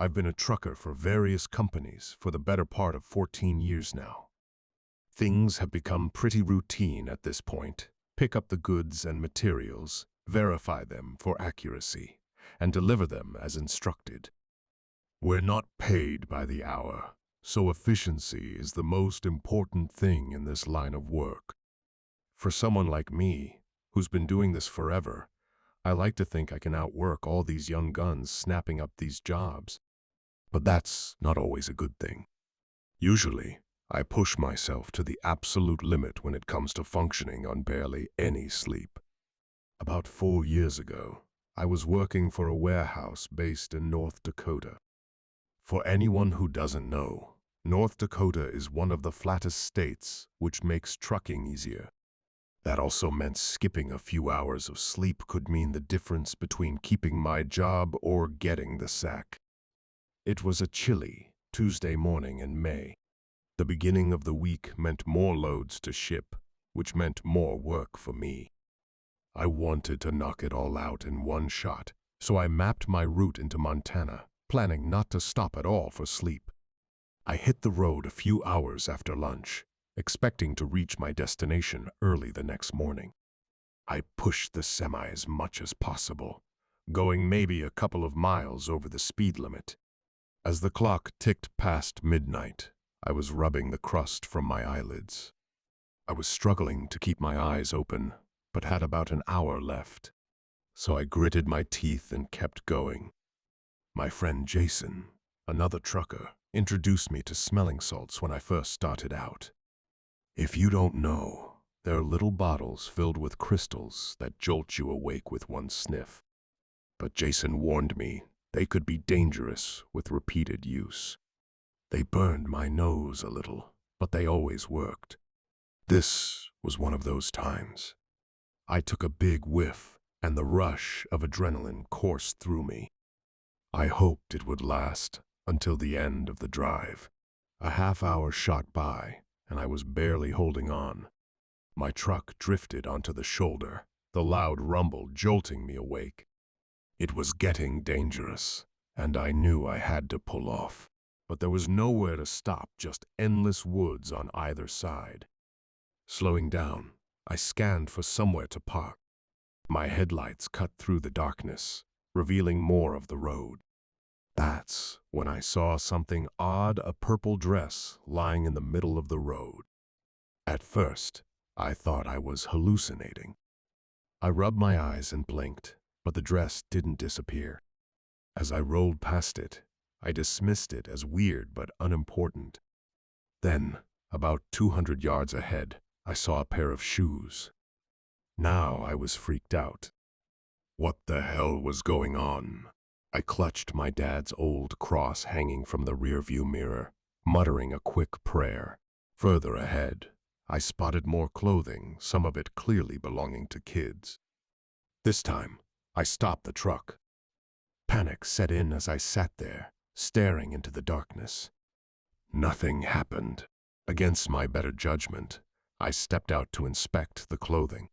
I've been a trucker for various companies for the better part of 14 years now. Things have become pretty routine at this point. Pick up the goods and materials, verify them for accuracy, and deliver them as instructed. We're not paid by the hour, so efficiency is the most important thing in this line of work. For someone like me, who's been doing this forever, I like to think I can outwork all these young guns snapping up these jobs. But that's not always a good thing. Usually, I push myself to the absolute limit when it comes to functioning on barely any sleep. About 4 years ago, I was working for a warehouse based in North Dakota. For anyone who doesn't know, North Dakota is one of the flattest states, which makes trucking easier. That also meant skipping a few hours of sleep could mean the difference between keeping my job or getting the sack. It was a chilly Tuesday morning in May. The beginning of the week meant more loads to ship, which meant more work for me. I wanted to knock it all out in one shot, so I mapped my route into Montana, planning not to stop at all for sleep. I hit the road a few hours after lunch, expecting to reach my destination early the next morning. I pushed the semi as much as possible, going maybe a couple of miles over the speed limit. As the clock ticked past midnight, I was rubbing the crust from my eyelids. I was struggling to keep my eyes open, but had about an hour left. So I gritted my teeth and kept going. My friend Jason, another trucker, introduced me to smelling salts when I first started out. If you don't know, they're little bottles filled with crystals that jolt you awake with one sniff. But Jason warned me they could be dangerous with repeated use. They burned my nose a little, but they always worked. This was one of those times. I took a big whiff, and the rush of adrenaline coursed through me. I hoped it would last until the end of the drive. A half-hour shot by, and I was barely holding on. My truck drifted onto the shoulder, the loud rumble jolting me awake. It was getting dangerous, and I knew I had to pull off. But there was nowhere to stop, just endless woods on either side. Slowing down, I scanned for somewhere to park. My headlights cut through the darkness, revealing more of the road. That's when I saw something odd, a purple dress lying in the middle of the road. At first, I thought I was hallucinating. I rubbed my eyes and blinked, but the dress didn't disappear. As I rolled past it, I dismissed it as weird but unimportant. Then, about 200 yards ahead, I saw a pair of shoes. Now I was freaked out. What the hell was going on? I clutched my dad's old cross hanging from the rearview mirror, muttering a quick prayer. Further ahead, I spotted more clothing, some of it clearly belonging to kids. This time, I stopped the truck. Panic set in as I sat there, staring into the darkness. Nothing happened. Against my better judgment, I stepped out to inspect the clothing.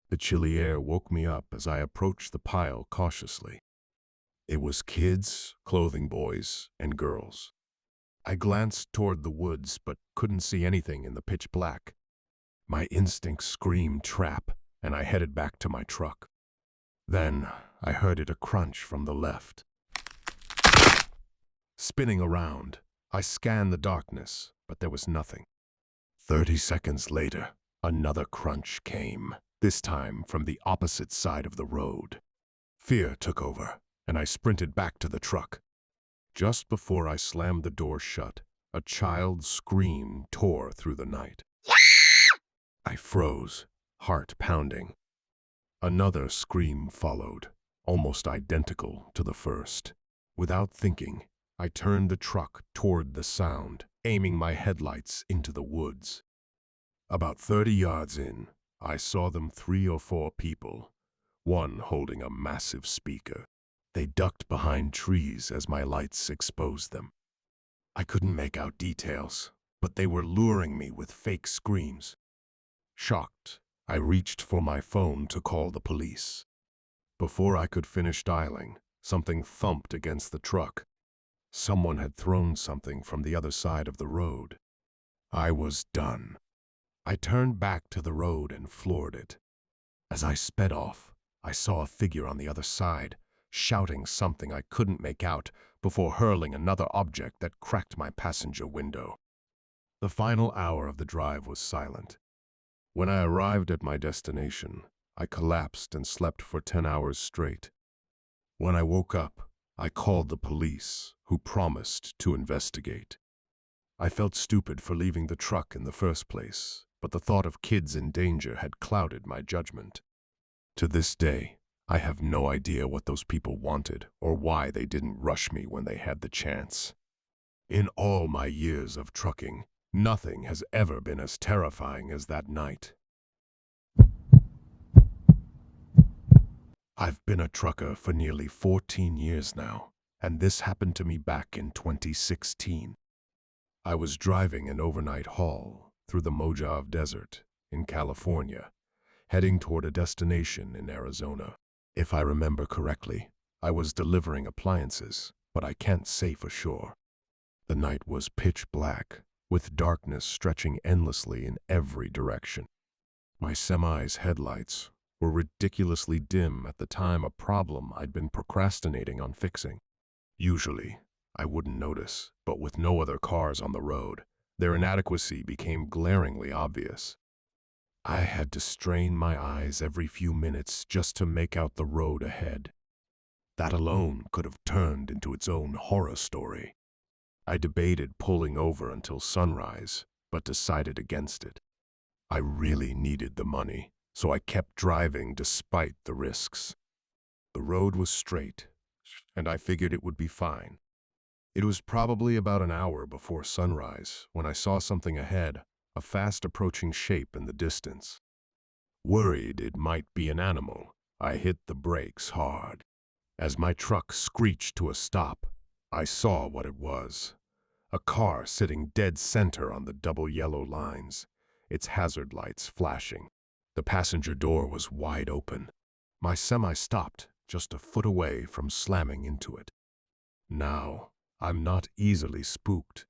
The chilly air woke me up as I approached the pile cautiously. It was kids, clothing boys, and girls. I glanced toward the woods but couldn't see anything in the pitch black. My instinct screamed trap, and I headed back to my truck. Then I heard it a crunch from the left. Spinning around, I scanned the darkness, but there was nothing. 30 seconds later, another crunch came, this time from the opposite side of the road. Fear took over, and I sprinted back to the truck. Just before I slammed the door shut, a child's scream tore through the night. I froze, heart pounding. Another scream followed, almost identical to the first. Without thinking, I turned the truck toward the sound, aiming my headlights into the woods. About 30 yards in, I saw them 3 or 4 people, one holding a massive speaker. They ducked behind trees as my lights exposed them. I couldn't make out details, but they were luring me with fake screams. Shocked, I reached for my phone to call the police. Before I could finish dialing, something thumped against the truck. Someone had thrown something from the other side of the road. I was done. I turned back to the road and floored it. As I sped off, I saw a figure on the other side, shouting something I couldn't make out before hurling another object that cracked my passenger window. The final hour of the drive was silent. When I arrived at my destination, I collapsed and slept for 10 hours straight. When I woke up, I called the police, who promised to investigate. I felt stupid for leaving the truck in the first place, but the thought of kids in danger had clouded my judgment. To this day, I have no idea what those people wanted or why they didn't rush me when they had the chance. In all my years of trucking, nothing has ever been as terrifying as that night. I've been a trucker for nearly 14 years now, and this happened to me back in 2016. I was driving an overnight haul through the Mojave Desert in California, heading toward a destination in Arizona. If I remember correctly, I was delivering appliances, but I can't say for sure. The night was pitch black, with darkness stretching endlessly in every direction. My semi's headlights were ridiculously dim at the time, a problem I'd been procrastinating on fixing. Usually, I wouldn't notice, but with no other cars on the road, their inadequacy became glaringly obvious. I had to strain my eyes every few minutes just to make out the road ahead. That alone could have turned into its own horror story. I debated pulling over until sunrise, but decided against it. I really needed the money, so I kept driving despite the risks. The road was straight, and I figured it would be fine. It was probably about an hour before sunrise when I saw something ahead, a fast-approaching shape in the distance. Worried it might be an animal, I hit the brakes hard. As my truck screeched to a stop, I saw what it was. A car sitting dead center on the double yellow lines, its hazard lights flashing. The passenger door was wide open. My semi stopped just a foot away from slamming into it. Now, I'm not easily spooked.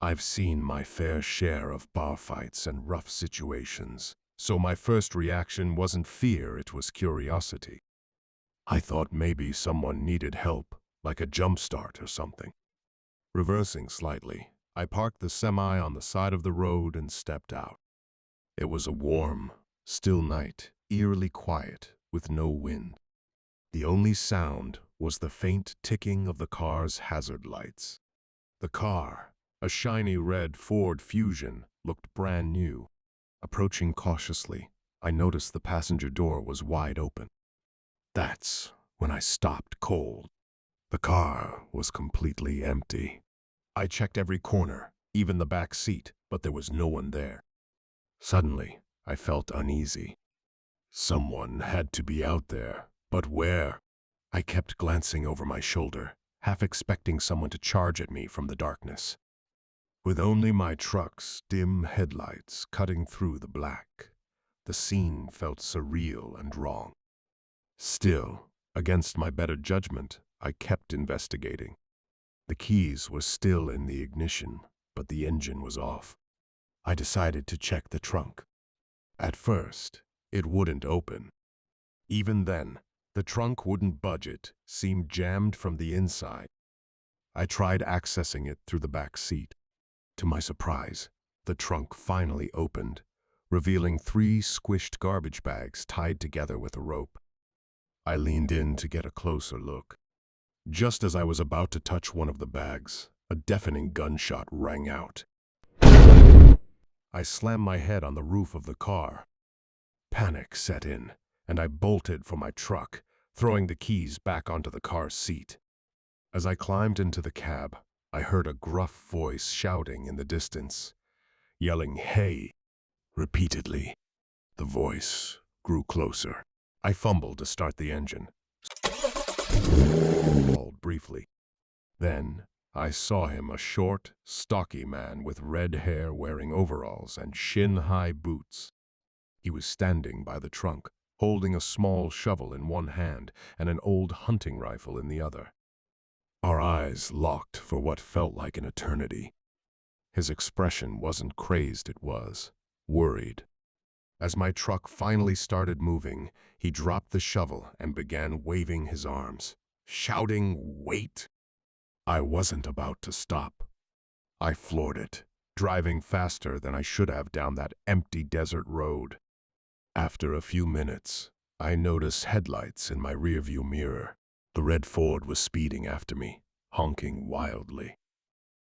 I've seen my fair share of bar fights and rough situations, so my first reaction wasn't fear, it was curiosity. I thought maybe someone needed help, like a jump start or something. Reversing slightly, I parked the semi on the side of the road and stepped out. It was a warm, still night, eerily quiet, with no wind. The only sound was the faint ticking of the car's hazard lights. The car, a shiny red Ford Fusion, looked brand new. Approaching cautiously, I noticed the passenger door was wide open. That's when I stopped cold. The car was completely empty. I checked every corner, even the back seat, but there was no one there. Suddenly, I felt uneasy. Someone had to be out there, but where? I kept glancing over my shoulder, half expecting someone to charge at me from the darkness. With only my truck's dim headlights cutting through the black, the scene felt surreal and wrong. Still, against my better judgment, I kept investigating. The keys were still in the ignition, but the engine was off. I decided to check the trunk. At first, it wouldn't open. Even then, the trunk wouldn't budge, it seemed jammed from the inside. I tried accessing it through the back seat. To my surprise, the trunk finally opened, revealing 3 squished garbage bags tied together with a rope. I leaned in to get a closer look. Just as I was about to touch one of the bags, a deafening gunshot rang out. I slammed my head on the roof of the car. Panic set in, and I bolted for my truck, throwing the keys back onto the car's seat. As I climbed into the cab, I heard a gruff voice shouting in the distance, yelling, "Hey!" repeatedly. The voice grew closer. I fumbled to start the engine, stalled briefly. Then I saw him, a short, stocky man with red hair wearing overalls and shin-high boots. He was standing by the trunk, holding a small shovel in one hand and an old hunting rifle in the other. Our eyes locked for what felt like an eternity. His expression wasn't crazed, it was worried. As my truck finally started moving, he dropped the shovel and began waving his arms, shouting, "Wait!" I wasn't about to stop. I floored it, driving faster than I should have down that empty desert road. After a few minutes, I noticed headlights in my rearview mirror. The red Ford was speeding after me, honking wildly.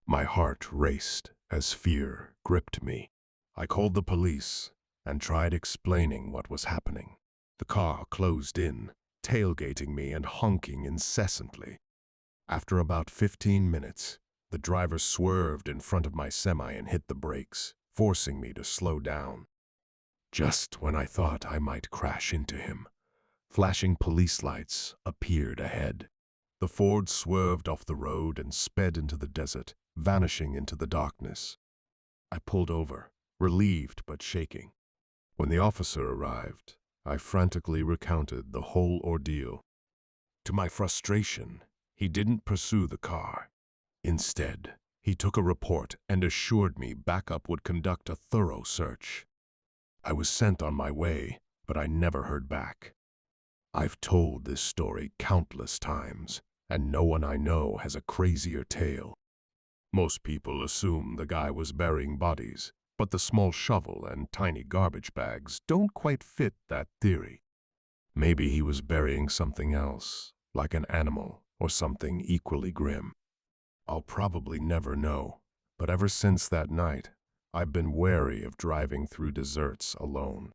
My heart raced as fear gripped me. I called the police and tried explaining what was happening. The car closed in, tailgating me and honking incessantly. After about 15 minutes, the driver swerved in front of my semi and hit the brakes, forcing me to slow down. Just when I thought I might crash into him, flashing police lights appeared ahead. The Ford swerved off the road and sped into the desert, vanishing into the darkness. I pulled over, relieved but shaking. When the officer arrived, I frantically recounted the whole ordeal. To my frustration, he didn't pursue the car. Instead, he took a report and assured me backup would conduct a thorough search. I was sent on my way, but I never heard back. I've told this story countless times, and no one I know has a crazier tale. Most people assume the guy was burying bodies, but the small shovel and tiny garbage bags don't quite fit that theory. Maybe he was burying something else, like an animal or something equally grim. I'll probably never know, but ever since that night, I've been wary of driving through deserts alone.